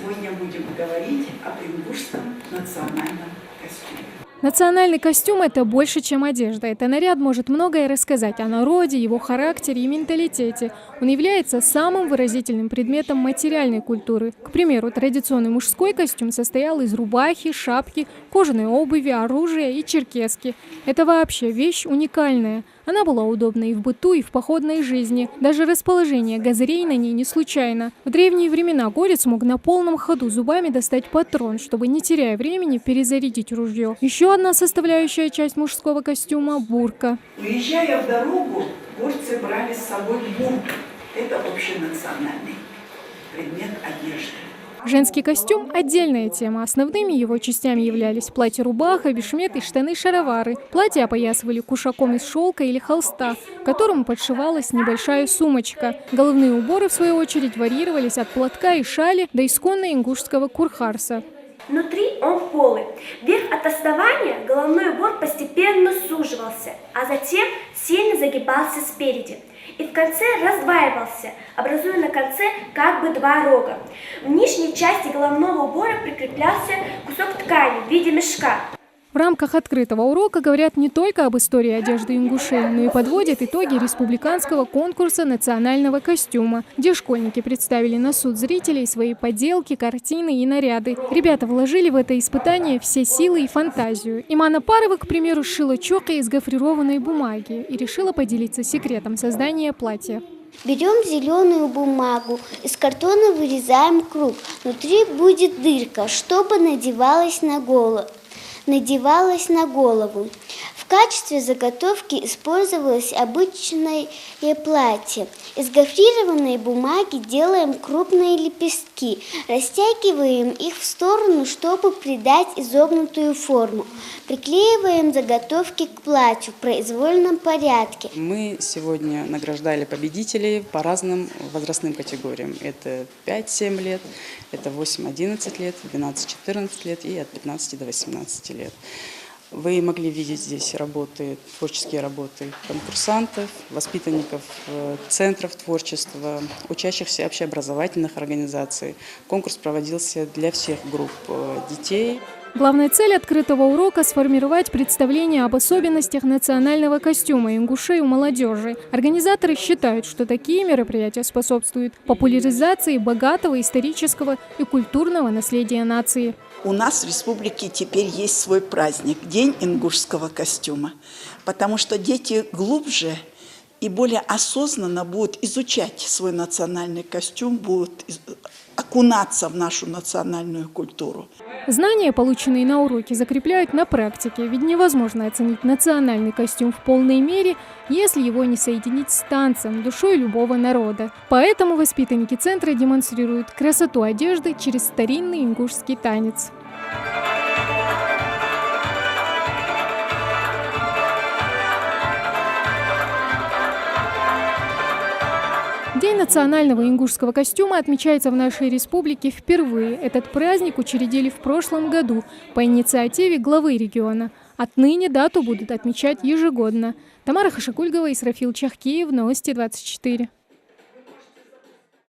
сегодня будем говорить об ингушском национальном костюме. Национальный костюм – это больше, чем одежда. Это наряд может многое рассказать о народе, его характере и менталитете. Он является самым выразительным предметом материальной культуры. К примеру, традиционный мужской костюм состоял из рубахи, шапки, кожаной обуви, оружия и черкески. Это вообще вещь уникальная. Она была удобна и в быту, и в походной жизни. Даже расположение газырей на ней не случайно. В древние времена горец мог на полном ходу зубами достать патрон, чтобы, не теряя времени, перезарядить ружье. Еще одна составляющая часть мужского костюма – бурка. Уезжая в дорогу, горцы брали с собой бурку. Это общенациональный предмет одежды. Женский костюм – отдельная тема. Основными его частями являлись платье-рубаха, бешмет и штаны-шаровары. Платье опоясывали кушаком из шелка или холста, к которому подшивалась небольшая сумочка. Головные уборы, в свою очередь, варьировались от платка и шали до исконно ингушского курхарса. Внутри он полый. Вверх от основания головной убор постепенно суживался, а затем сильно загибался спереди. И в конце раздваивался, образуя на конце как бы два рога. В нижней части головного убора прикреплялся кусок ткани в виде мешка. В рамках открытого урока говорят не только об истории одежды ингушей, но и подводят итоги республиканского конкурса национального костюма, где школьники представили на суд зрителей свои поделки, картины и наряды. Ребята вложили в это испытание все силы и фантазию. Имана Парова, к примеру, сшила чока из гофрированной бумаги и решила поделиться секретом создания платья. Берем зеленую бумагу, из картона вырезаем круг. Внутри будет дырка, чтобы надевалась на голову. В качестве заготовки использовалось обычное платье. Из гофрированной бумаги делаем крупные лепестки, растягиваем их в сторону, чтобы придать изогнутую форму. Приклеиваем заготовки к платью в произвольном порядке. Мы сегодня награждали победителей по разным возрастным категориям. Это 5-7 лет, это 8-11 лет, 12-14 лет и от 15 до 18 лет. Вы могли видеть здесь творческие работы конкурсантов, воспитанников центров творчества, учащихся общеобразовательных организаций. Конкурс проводился для всех групп детей. Главная цель открытого урока – сформировать представление об особенностях национального костюма ингушей у молодежи. Организаторы считают, что такие мероприятия способствуют популяризации богатого исторического и культурного наследия нации. У нас в республике теперь есть свой праздник – День ингушского костюма, потому что дети глубже и более осознанно будут изучать свой национальный костюм, будут окунаться в нашу национальную культуру. Знания, полученные на уроке, закрепляют на практике, ведь невозможно оценить национальный костюм в полной мере, если его не соединить с танцем, душой любого народа. Поэтому воспитанники центра демонстрируют красоту одежды через старинный ингушский танец. День национального ингушского костюма отмечается в нашей республике впервые. Этот праздник учредили в прошлом году по инициативе главы региона. Отныне дату будут отмечать ежегодно. Тамара Хашакульгова, Исрафил Чахкиев, Новости 24.